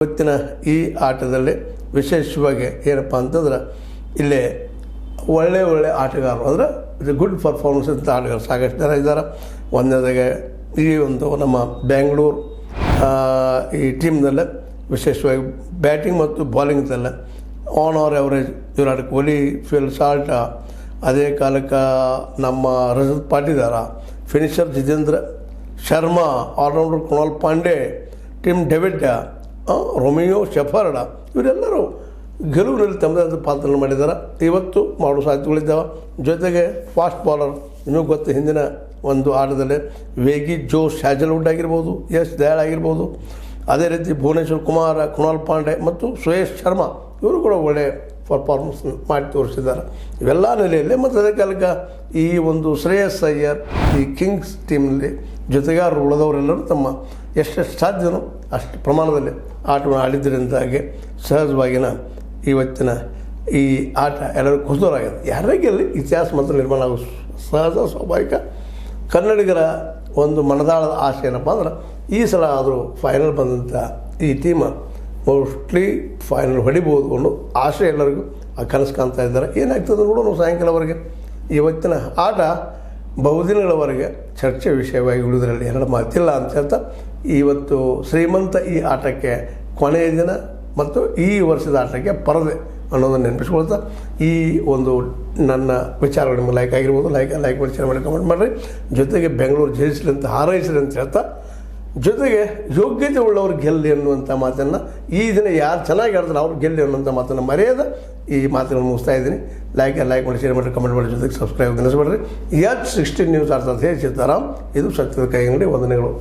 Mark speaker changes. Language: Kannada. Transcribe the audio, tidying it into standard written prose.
Speaker 1: ಇವತ್ತಿನ ಈ ಆಟದಲ್ಲಿ ವಿಶೇಷವಾಗಿ ಏನಪ್ಪ ಅಂತಂದ್ರೆ ಇಲ್ಲೇ ಒಳ್ಳೆ ಆಟಗಾರರು ಅಂದರೆ ಇದು ಗುಡ್ ಪರ್ಫಾರ್ಮೆನ್ಸ್ ಅಂತ ಆಟಗಾರರು ಸಾಕಷ್ಟು ಜನ ಇದ್ದಾರೆ. ಒಂದನೇದಾಗೆ ಈ ಒಂದು ನಮ್ಮ ಬೆಂಗಳೂರು ಈ ಟೀಮ್ನಲ್ಲೇ ವಿಶೇಷವಾಗಿ ಬ್ಯಾಟಿಂಗ್ ಮತ್ತು ಬಾಲಿಂಗ್ದಲ್ಲೇ ಆನ್ ಆರ್ average Virat Kohli, Phil Salt, ಅದೇ ಕಾಲಕ್ಕೆ ನಮ್ಮ Rajat Patidar, finisher Jitendra Sharma, allrounder Krunal Pandey, Tim David, Romario Shepherd ಇವರೆಲ್ಲರೂ ಗೆಲುವಿನಲ್ಲಿ ತಮ್ಮದೇ ಪಾತ್ರವನ್ನು ಮಾಡಿದ್ದಾರೆ. ಇವತ್ತು ಮಾಡೋ ಸಾಧ್ಯತೆಗಳಿದ್ದಾವೆ. ಜೊತೆಗೆ ಫಾಸ್ಟ್ ಬಾಲರ್ ನಿಮಗೆ ಗೊತ್ತು, ಹಿಂದಿನ ಒಂದು ಆಟದಲ್ಲಿ ವೇಗಿ ಜೋಶ್ ಹ್ಯಾಜಲ್ವುಡ್ ಆಗಿರ್ಬೋದು, ಯಶ್ ದಯಾಳ್ ಆಗಿರ್ಬೋದು, ಅದೇ ರೀತಿ ಭುವನೇಶ್ವರ್ ಕುಮಾರ್, ಕೃಣಾಲ್ ಪಾಂಡೆ ಮತ್ತು ಶ್ರೇಯಸ್ ಶರ್ಮಾ ಇವರು ಕೂಡ ಒಳ್ಳೆಯ ಪರ್ಫಾರ್ಮೆನ್ಸ್ ಮಾಡಿ ತೋರಿಸಿದ್ದಾರೆ. ಇವೆಲ್ಲ ನೆಲೆಯಲ್ಲಿ ಮತ್ತು ಅದೇ ಕಾಲಕ್ಕೆ ಈ ಒಂದು ಶ್ರೇಯಸ್ ಅಯ್ಯರ್ ಈ ಕಿಂಗ್ಸ್ ಟೀಮ್ನಲ್ಲಿ ಜೊತೆಗಾರರು ಉಳಿದವರೆಲ್ಲರೂ ತಮ್ಮ ಎಷ್ಟೆಷ್ಟು ಸಾಧ್ಯನೋ ಅಷ್ಟು ಪ್ರಮಾಣದಲ್ಲಿ ಆಟವನ್ನು ಆಡಿದ್ದರಿಂದಾಗಿ ಸಹಜವಾಗಿನ ಇವತ್ತಿನ ಈ ಆಟ ಎಲ್ಲರೂ ಕುತೂಹಲಾಗಿದೆ. ಯಾರೇ ಗೆಲ್ಲಿ ಇತಿಹಾಸ ಮಾತ್ರ ನಿರ್ಮಾಣ ಆಗೋದು ಸಹಜ, ಸ್ವಾಭಾವಿಕ. ಕನ್ನಡಿಗರ ಒಂದು ಮನದಾಳದ ಆಸೆ ಏನಪ್ಪ ಅಂದ್ರೆ ಈ ಸಲ ಆದರೂ ಫೈನಲ್ ಬಂದಂಥ ಈ ಟೀಮ ಮೋಸ್ಟ್ಲಿ ಫೈನಲ್ ಹೊಡಿಬೋದು ಅನ್ನೋ ಆಸೆ ಎಲ್ಲರಿಗೂ ಆ ಕನಸು ಕಾಣ್ತಾ ಇದ್ದಾರೆ. ಏನಾಗ್ತದೆ ನೋಡೋಣ ಸಾಯಂಕಾಲವರೆಗೆ. ಇವತ್ತಿನ ಆಟ ಬಹುದಿನಗಳವರೆಗೆ ಚರ್ಚೆ ವಿಷಯವಾಗಿ ಉಳಿದ್ರಲ್ಲಿ ಎರಡು ಮಾತಿಲ್ಲ ಅಂತ ಹೇಳ್ತಾ ಇವತ್ತು ಶ್ರೀಮಂತ ಈ ಆಟಕ್ಕೆ ಕೊನೆಯ ದಿನ ಮತ್ತು ಈ ವರ್ಷದ ಆಟಕ್ಕೆ ಪರದೆ ಅನ್ನೋದನ್ನು ನೆನಪಿಸ್ಕೊಳ್ತಾ ಈ ಒಂದು ನನ್ನ ವಿಚಾರಗಳು ನಿಮಗೆ ಲೈಕ್ ಆಗಿರ್ಬೋದು, ಲೈಕ್ ಮಾಡಿ, ಶೇರ್ ಮಾಡಿ, ಕಮೆಂಟ್ ಮಾಡಿರಿ. ಜೊತೆಗೆ ಬೆಂಗಳೂರು ಜಯಿಸಲಿ ಅಂತ ಹಾರೈಸಲಿ ಅಂತ ಹೇಳ್ತಾ, ಜೊತೆಗೆ ಯೋಗ್ಯತೆ ಉಳ್ಳವ್ರು ಗೆಲ್ಲಿ ಅನ್ನುವಂಥ ಮಾತನ್ನು ಈ ದಿನ ಯಾರು ಚೆನ್ನಾಗಿ ಆಡ್ತಾರೆ ಅವ್ರು ಗೆಲ್ಲಿ ಅನ್ನುವಂಥ ಮಾತನ್ನು ಮರೆಯದ ಈ ಮಾತನ್ನು ಮುಗಿಸ್ತಾ ಇದ್ದೀನಿ. ಲೈಕ್ ಮಾಡಿ, ಶೇರ್ ಮಾಡಿ, ಕಮೆಂಟ್ ಮಾಡಿ, ಜೊತೆಗೆ ಸಬ್ಸ್ಕ್ರೈಬ್ ನೆನೆಸ್ಬೇಡ್ರಿ. H16 ನ್ಯೂಸ್ ಅರ್ಥಾತ್ ಹೇ ಸಿದ್ದಾರಾಮ್, ಇದು ಸತ್ಯದ ಕೈಗಂಗಡಿ. ವಂದನೆಗಳು.